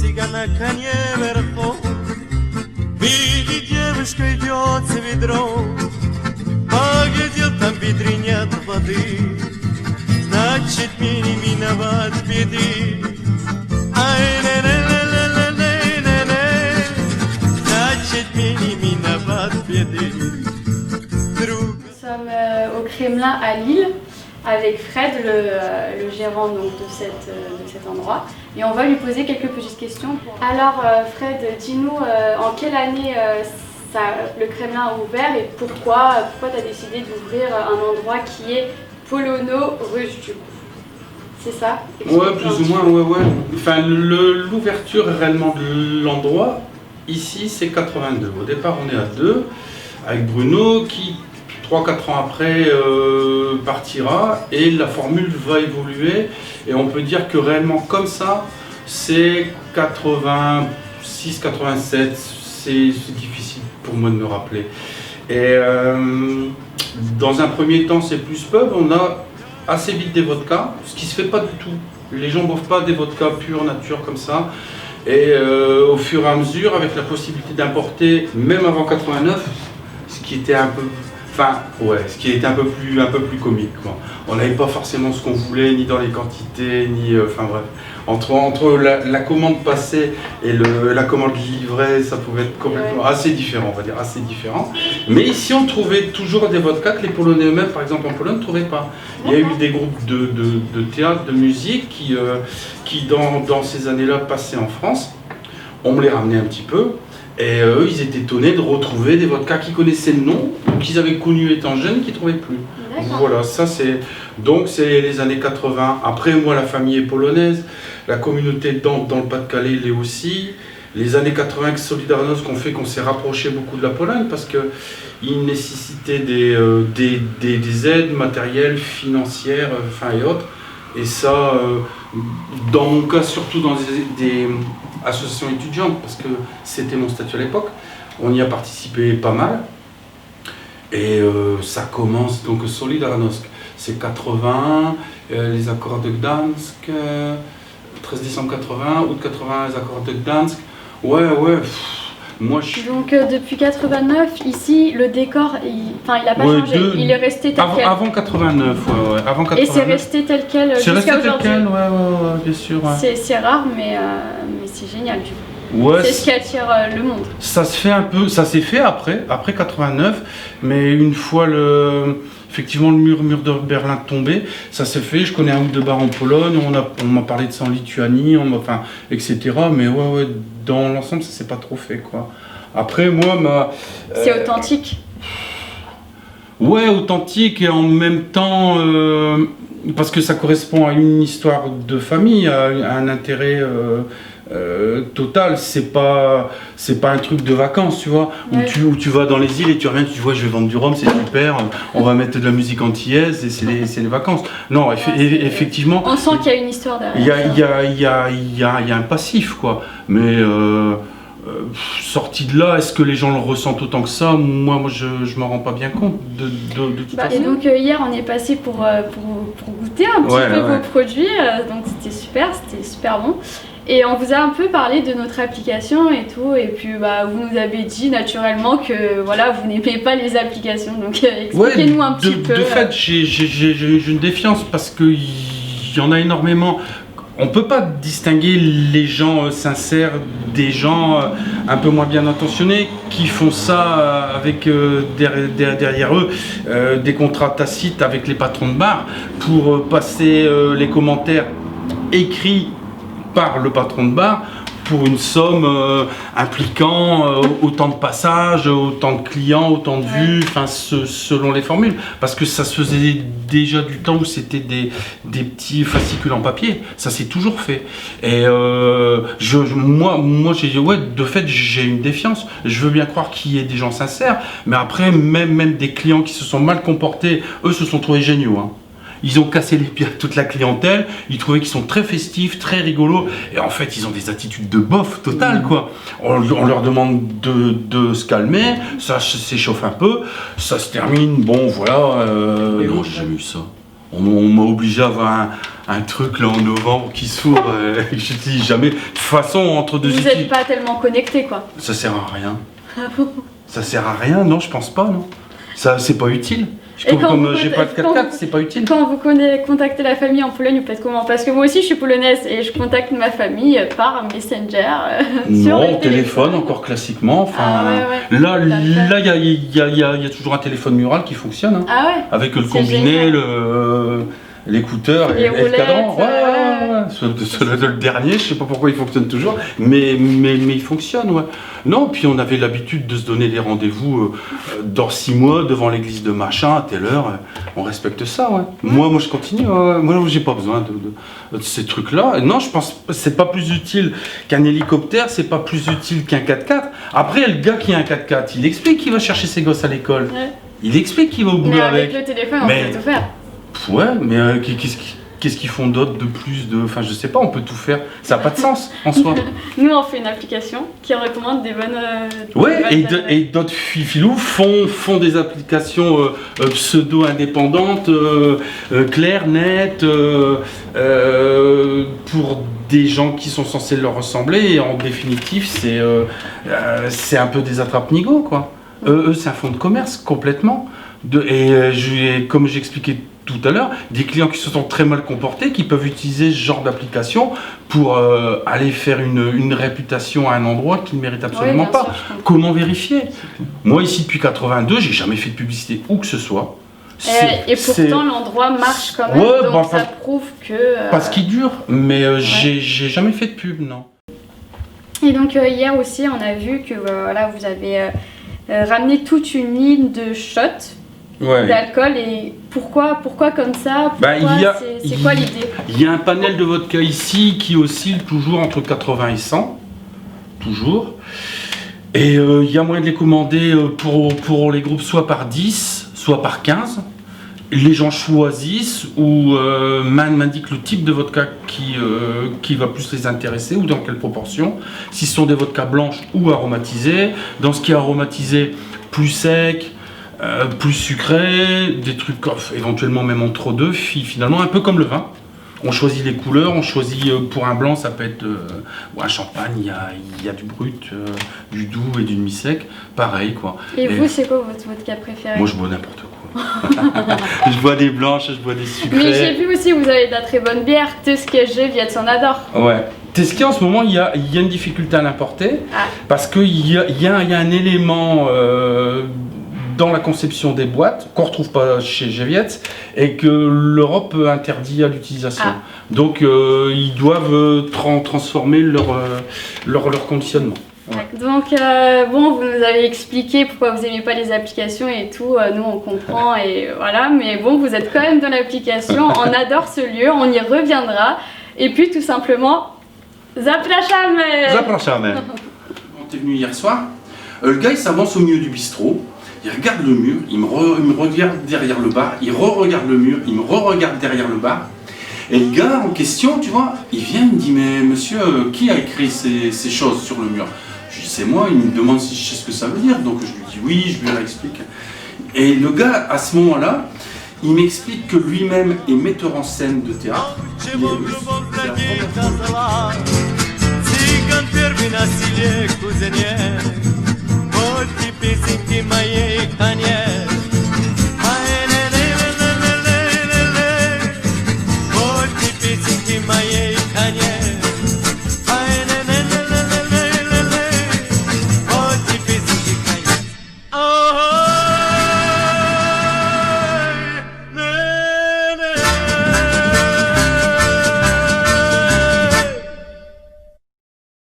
цыгана коне верхом. Видит девушка, идет с ведром, поглядел, там в ведре нет воды, значит, мне не миновать беды. Ай, значит, мне не миновать беды. Nous sommes au Kremlin à Lille avec Fred, le gérant donc, de cet endroit, et on va lui poser quelques petites questions. Alors Fred, dis-nous en quelle année le Kremlin a ouvert et pourquoi tu as décidé d'ouvrir un endroit qui est polono-russe du coup? C'est ça? Ouais, plus ou moins, ouais. Enfin, l'ouverture réellement de l'endroit, ici, c'est 82. Au départ, on est à 2, avec Bruno, qui 3-4 ans après partira, et la formule va évoluer, et on peut dire que réellement comme ça, c'est 86, 87, c'est difficile pour moi de me rappeler. Et dans un premier temps, c'est plus pub, on a assez vite des vodkas, ce qui se fait pas du tout. Les gens ne boivent pas des vodkas pure nature comme ça. Et au fur et à mesure, avec la possibilité d'importer, même avant 89, ce qui était un peu, ce qui était un peu plus comique, quoi. On n'avait pas forcément ce qu'on voulait, ni dans les quantités, ni, bref. Entre la commande passée et la commande livrée, ça pouvait être complètement assez différent, on va dire, assez différent. Mais ici, on trouvait toujours des vodkas que les Polonais eux-mêmes, par exemple en Pologne, ne trouvaient pas. Il y a eu des groupes de théâtre, de musique qui dans ces années-là, passaient en France. On me les ramenait un petit peu. Et eux, ils étaient étonnés de retrouver des vodkas qu'ils connaissaient le nom, qu'ils avaient connus étant jeunes, qu'ils ne trouvaient plus. Voilà, ça c'est... Donc c'est les années 80. Après, moi, la famille est polonaise. La communauté dans le Pas-de-Calais l'est aussi. Les années 80 avec Solidarność ont fait qu'on s'est rapproché beaucoup de la Pologne parce qu'ils nécessitaient des aides matérielles, financières, et autres. Et ça, dans mon cas, surtout dans des associations étudiantes, parce que c'était mon statut à l'époque, on y a participé pas mal. Et ça commence, donc Solidarność, c'est 81, les accords de Gdansk, 13 décembre 80, août 80, les accords de Gdansk. Ouais, moi je... Donc depuis 89, ici, le décor, il n'a pas changé, il est resté tel quel. Avant 89, avant 89. Et c'est resté tel quel jusqu'à aujourd'hui. Ouais, bien sûr. Ouais. C'est rare, mais c'est génial du coup. Ouais, c'est ce qui attire le monde. Ça se fait un peu, ça s'est fait après 89, mais une fois effectivement le mur de Berlin tombé, ça s'est fait. Je connais un ou deux bars en Pologne, on m'a parlé de ça en Lituanie, etc. Mais ouais, dans l'ensemble, ça s'est pas trop fait, quoi. Après, moi, c'est authentique. Ouais, authentique et en même temps, parce que ça correspond à une histoire de famille, à un intérêt total. C'est pas un truc de vacances, tu vois, où tu vas dans les îles et tu reviens, tu vois, je vais vendre du rhum, c'est super, on va mettre de la musique antillaise et c'est les vacances. Non, effectivement. On sent qu'il y a une histoire derrière. Il y a un passif, quoi. Mais sorti de là, est-ce que les gens le ressentent autant que ça? Moi je m'en rends pas bien compte de toute façon. Et donc hier on est passé pour goûter un petit peu vos produits, donc c'était super bon. Et on vous a un peu parlé de notre application et tout, et puis vous nous avez dit naturellement que voilà, vous n'aimez pas les applications, donc expliquez-nous un petit peu. De fait, j'ai une défiance parce qu'il y en a énormément. On peut pas distinguer les gens sincères des gens un peu moins bien intentionnés qui font ça avec derrière eux des contrats tacites avec les patrons de bar pour passer les commentaires écrits par le patron de bar pour une somme impliquant autant de passages, autant de clients, autant de vues, selon les formules. Parce que ça se faisait déjà du temps où c'était des petits fascicules en papier. Ça s'est toujours fait. Et moi de fait, j'ai une défiance. Je veux bien croire qu'il y ait des gens sincères, mais après, même des clients qui se sont mal comportés, eux se sont trouvés géniaux. Hein. Ils ont cassé les pieds à toute la clientèle, ils trouvaient qu'ils sont très festifs, très rigolos, et en fait ils ont des attitudes de bof totales, quoi. On leur demande de se calmer, ça s'échauffe un peu, ça se termine, bon voilà, non j'ai jamais eu ça. On m'a obligé à avoir un truc là en novembre qui s'ouvre, que j'utilise jamais. De toute façon, entre deux Vous outils, n'êtes pas tellement connecté, quoi. ça sert à rien. Ça sert à rien, non, je pense pas, non. Ça, c'est pas utile. Et quand Comme vous j'ai pas de quand 4x4, c'est pas utile. Quand vous contactez la famille en Pologne, vous faites comment? Parce que moi aussi, je suis polonaise et je contacte ma famille par Messenger. Sur Non, le téléphone encore classiquement. Enfin, Ah ouais. là, il y a toujours un téléphone mural qui fonctionne, hein, Ah ouais. avec le C'est combiné, génial. l'écouteur Les et le cadran. roulettes, Le dernier, je sais pas pourquoi il fonctionne toujours, mais il fonctionne, ouais. Non, puis on avait l'habitude de se donner des rendez-vous dans 6 mois devant l'église de machin à telle heure. On respecte ça, ouais. Moi, je continue. Moi, j'ai pas besoin de ces trucs-là. Non, je pense que c'est pas plus utile qu'un hélicoptère, c'est pas plus utile qu'un 4x4. Après, le gars qui a un 4x4, il explique qu'il va chercher ses gosses à l'école. Ouais. Il explique qu'il va au boulot Mais avec avec. le téléphone, on Mais- peut tout faire. Ouais, mais qu'est-ce qu'ils font d'autre de plus de... Enfin, je sais pas, on peut tout faire. Ça n'a pas de sens en soi. Nous, on fait une application qui recommande des bonnes. Ouais, des et, bonnes- et d'autres filous font des applications pseudo-indépendantes, claires, nettes, pour des gens qui sont censés leur ressembler. Et en définitive, c'est un peu des attrape-nigots, quoi. Eux, c'est un fonds de commerce, complètement. Comme j'expliquais tout à l'heure, des clients qui se sont très mal comportés, qui peuvent utiliser ce genre d'application pour aller faire une réputation à un endroit qu'ils ne méritent absolument bien pas. sûr, je comprends. Comment vérifier? Moi, ici, depuis 82, j'ai jamais fait de publicité où que ce soit. Et pourtant, l'endroit marche quand même, Ouais, donc bon, ça prouve que. Parce qu'il dure, mais j'ai jamais fait de pub, non. Et donc hier aussi, on a vu que voilà, vous avez ramené toute une ligne de shots Ouais. d'alcool. Et pourquoi comme ça? Bah, Pourquoi c'est quoi l'idée? Il y a un panel de vodka ici qui oscille toujours entre 80 et 100. Toujours. Et il y a moyen de les commander pour les groupes soit par 10, soit par 15. Les gens choisissent ou m'indiquent le type de vodka qui va plus les intéresser ou dans quelle proportion. Si ce sont des vodkas blanches ou aromatisées. Dans ce qui est aromatisé, plus sec, plus sucré, des trucs éventuellement même entre deux, finalement un peu comme le vin. On choisit les couleurs, on choisit pour un blanc, ça peut être un champagne, il y a du brut, du doux et du demi-sec, pareil quoi. Et vous, c'est quoi votre vodka préféré? Moi je bois n'importe quoi. Je bois des blanches, je bois des sucrés. Mais j'ai vu aussi, vous avez de la très bonne bière, Teskje, Viet en adore. Ouais. Teski en ce moment, il y a une difficulté à l'importer Ah. parce qu'il y a un élément dans la conception des boîtes qu'on ne retrouve pas chez Gevietz et que l'Europe interdit à l'utilisation. Ah. Donc ils doivent transformer leur conditionnement. Ouais. Donc bon, vous nous avez expliqué pourquoi vous aimez pas les applications et tout, nous on comprend et voilà, mais bon, vous êtes quand même dans l'application, on adore ce lieu, on y reviendra, et puis tout simplement, zapraszamy. Zapraszamy. On est venu hier soir, le gars il s'avance au milieu du bistrot, il regarde le mur, il me regarde derrière le bar, il re-regarde le mur, il me re-regarde derrière le bar. Et le gars en question, tu vois, il vient, il me dit, mais monsieur, qui a écrit ces choses sur le mur? Je dis, c'est moi, il me demande si je sais ce que ça veut dire, donc je lui dis oui, je lui explique. Et le gars, à ce moment-là, il m'explique que lui-même est metteur en scène de théâtre. Il est russe, c'est la première fois. Цыган первый на селе кузнец, вот теперь моей конец.